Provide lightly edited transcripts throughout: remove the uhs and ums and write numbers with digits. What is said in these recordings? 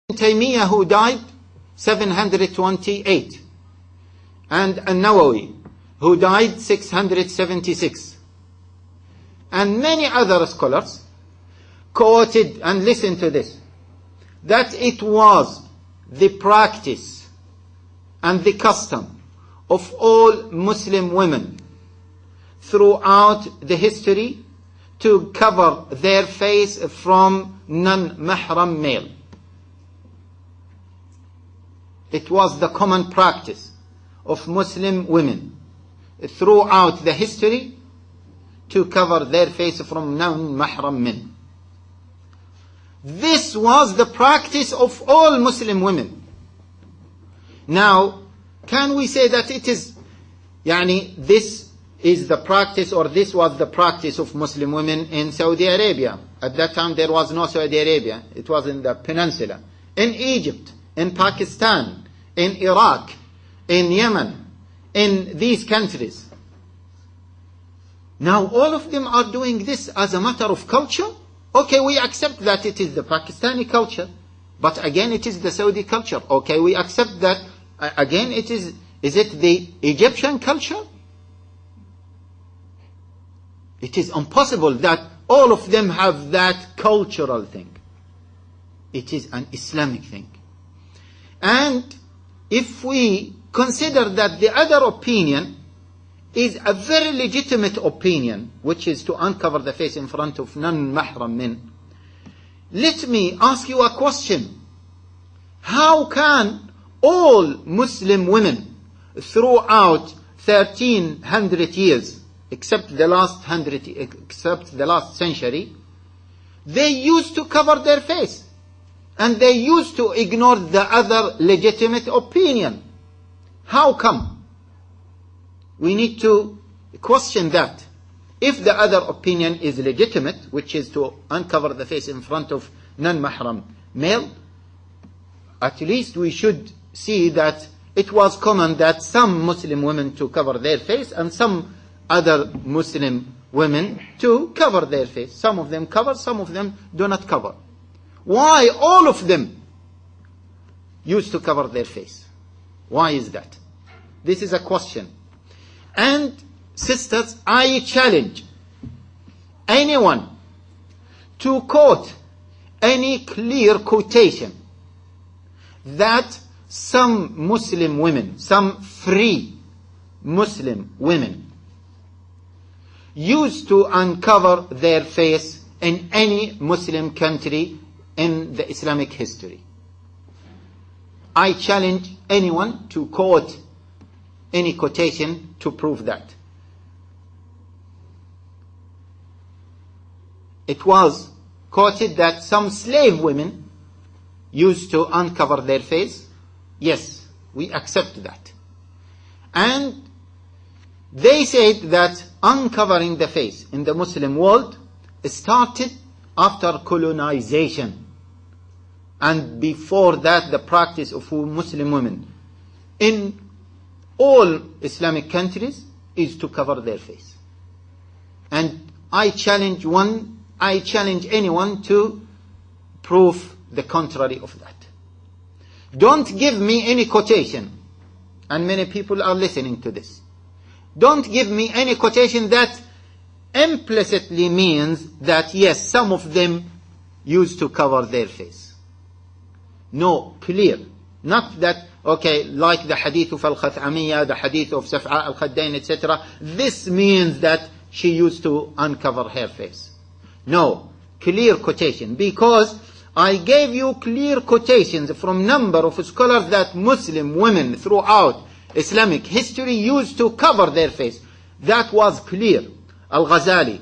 Taymiyyah, who died 728, and An-Nawawi, who died 676, and many other scholars quoted, and listen to this, that it was the practice and the custom of all Muslim women throughout the history to cover their face from non-mahram male. It was the common practice of Muslim women throughout the history to cover their face from non-mahram men. This was the practice of all Muslim women. Now, can we say that it is, this is the practice, or this was the practice of Muslim women in Saudi Arabia? At that time there was no Saudi Arabia. It was in the peninsula. In Egypt, in Pakistan, in Iraq, in Yemen, in these countries. Now all of them are doing this as a matter of culture. Okay, we accept that it is the Pakistani culture, but again it is the Saudi culture. Okay, we accept that again it is it the Egyptian culture? It is impossible that all of them have that cultural thing. It is an Islamic thing. And if we consider that the other opinion is a very legitimate opinion, which is to uncover the face in front of non-mahram men, let me ask you a question. How can all Muslim women throughout 1300 years, except the last century, they used to cover their face, and they used to ignore the other legitimate opinion? How come? We need to question that. If the other opinion is legitimate, which is to uncover the face in front of non-mahram male, at least we should see that it was common that some Muslim women to cover their face and some other Muslim women to cover their face. Some of them cover, some of them do not cover. Why all of them used to cover their face? Why is that? This is a question. And sisters, I challenge anyone to quote any clear quotation that some Muslim women, some free Muslim women, used to uncover their face in any Muslim country in the Islamic history. I challenge anyone to quote any quotation to prove that. It was quoted that some slave women used to uncover their face. Yes, we accept that. And they said that uncovering the face in the Muslim world started after colonization, and before that the practice of Muslim women in all Islamic countries is to cover their face. And I challenge anyone to prove the contrary of that. Don't give me any quotation, and many people are listening to this. Don't give me any quotation that implicitly means that yes, some of them used to cover their face. No, clear. Not that, okay, like the hadith of Al-Khathamiyya, the hadith of Saf'a Al-Khaddain, etc. This means that she used to uncover her face. No, clear quotation. Because I gave you clear quotations from number of scholars that Muslim women throughout Islamic history used to cover their face. That was clear. Al-Ghazali,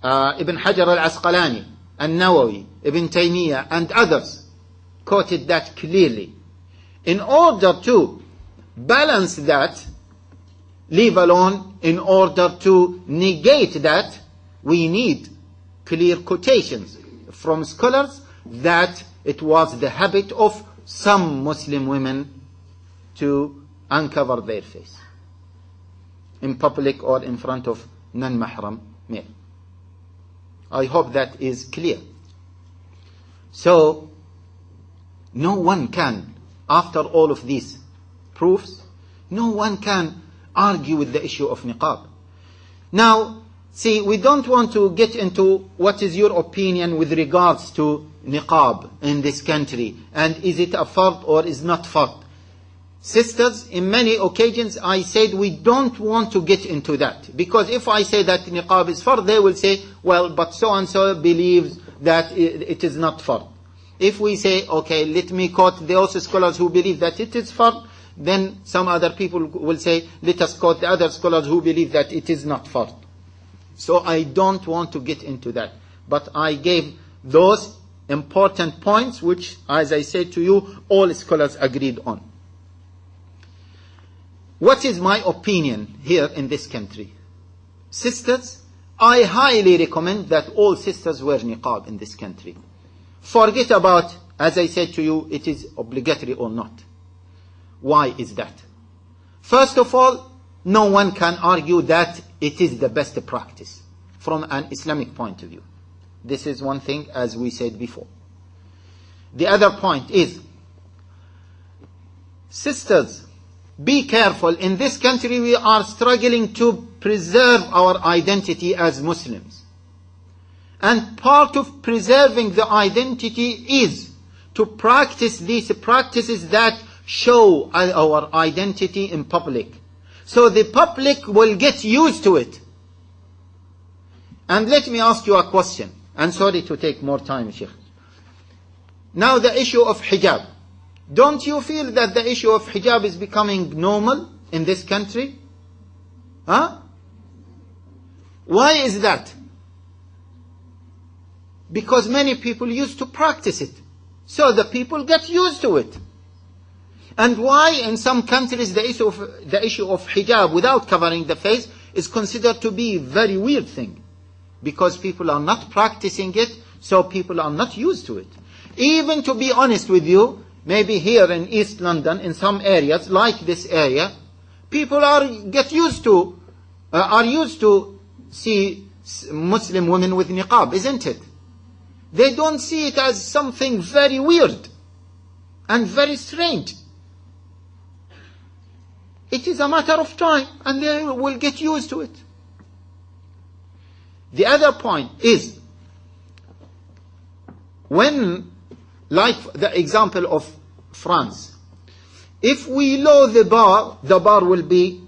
Ibn Hajar Al-Asqalani, An-Nawawi, Ibn Taymiyyah, and others quoted that clearly. In order to balance that, leave alone, in order to negate that, we need clear quotations from scholars that it was the habit of some Muslim women to uncover their face in public or in front of non-mahram male. I hope that is clear. So, No one can, after all of these proofs, no one can argue with the issue of niqab. Now, see, we don't want to get into what is your opinion with regards to niqab in this country, and is it a fard or is not fard. Sisters, in many occasions I said we don't want to get into that, because if I say that niqab is fard, they will say, well, but so and so believes that it is not fard. If we say, okay, let me quote those scholars who believe that it is fard, then some other people will say, let us quote the other scholars who believe that it is not fard. So I don't want to get into that. But I gave those important points which, as I said to you, all scholars agreed on. What is my opinion here in this country? Sisters, I highly recommend that all sisters wear niqab in this country. Forget about, as I said to you, it is obligatory or not. Why is that? First of all, no one can argue that it is the best practice from an Islamic point of view. This is one thing, as we said before. The other point is, sisters, be careful. In this country we are struggling to preserve our identity as Muslims. And part of preserving the identity is to practice these practices that show our identity in public. So the public will get used to it. And let me ask you a question. And sorry to take more time, Sheikh. Now the issue of hijab. Don't you feel that the issue of hijab is becoming normal in this country? Huh? Why is that? Because many people used to practice it. So the people get used to it. And why in some countries the issue of hijab without covering the face is considered to be a very weird thing? Because people are not practicing it, so people are not used to it. Even to be honest with you, maybe here in East London, in some areas like this area, people are used to see Muslim women with niqab, isn't it? They don't see it as something very weird and very strange. It is a matter of time, and they will get used to it. The other point is, when, like the example of France, if we lower the bar will be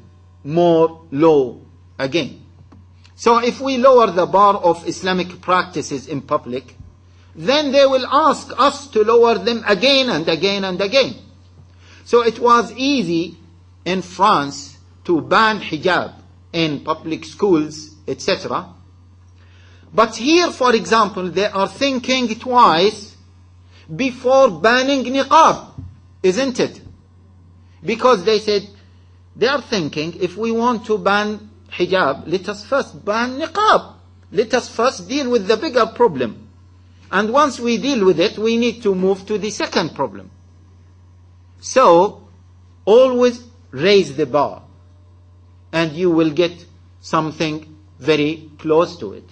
more low again. So if we lower the bar of Islamic practices in public, then they will ask us to lower them again and again and again. So it was easy in France to ban hijab in public schools, etc. But here, for example, they are thinking twice before banning niqab, isn't it? Because they said, they are thinking, if we want to ban hijab, let us first ban niqab. Let us first deal with the bigger problem. And once we deal with it, we need to move to the second problem. So, always raise the bar, and you will get something very close to it.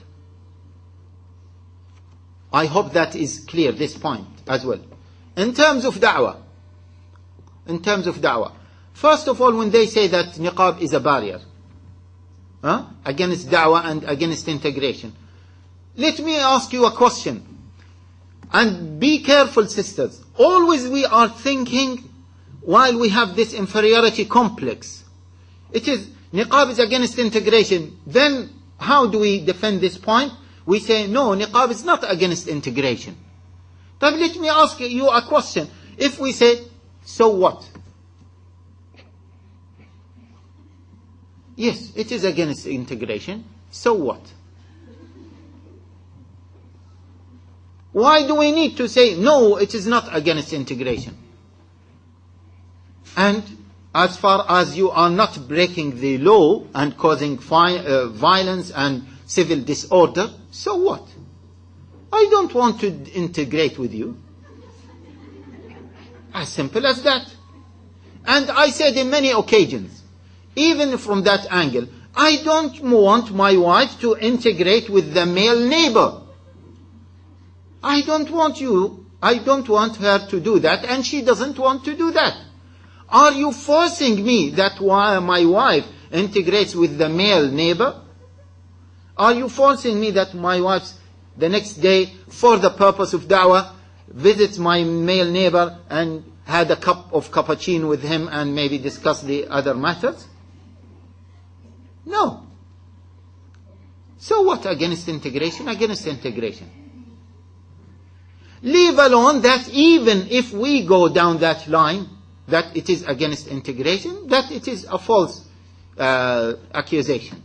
I hope that is clear, this point as well. In terms of da'wah, first of all, when they say that niqab is a barrier against da'wah and against integration, let me ask you a question. And be careful, sisters. Always we are thinking, while we have this inferiority complex, it is niqab is against integration. Then how do we defend this point? We say, no, niqab is not against integration. But let me ask you a question. If we say, so what? Yes, it is against integration. So what? Why do we need to say, no, it is not against integration? And as far as you are not breaking the law and causing violence and civil disorder, so what? I don't want to integrate with you. As simple as that. And I said in many occasions, even from that angle, I don't want my wife to integrate with the male neighbor. I don't want you I don't want her to do that, and she doesn't want to do that. Are you forcing me that my wife integrates with the male neighbor? Are you forcing me that my wife the next day, for the purpose of da'wah, visits my male neighbor and had a cup of cappuccino with him and maybe discuss the other matters? No. So what against integration? Against integration. Leave alone that even if we go down that line, that it is against integration, that it is a false accusation.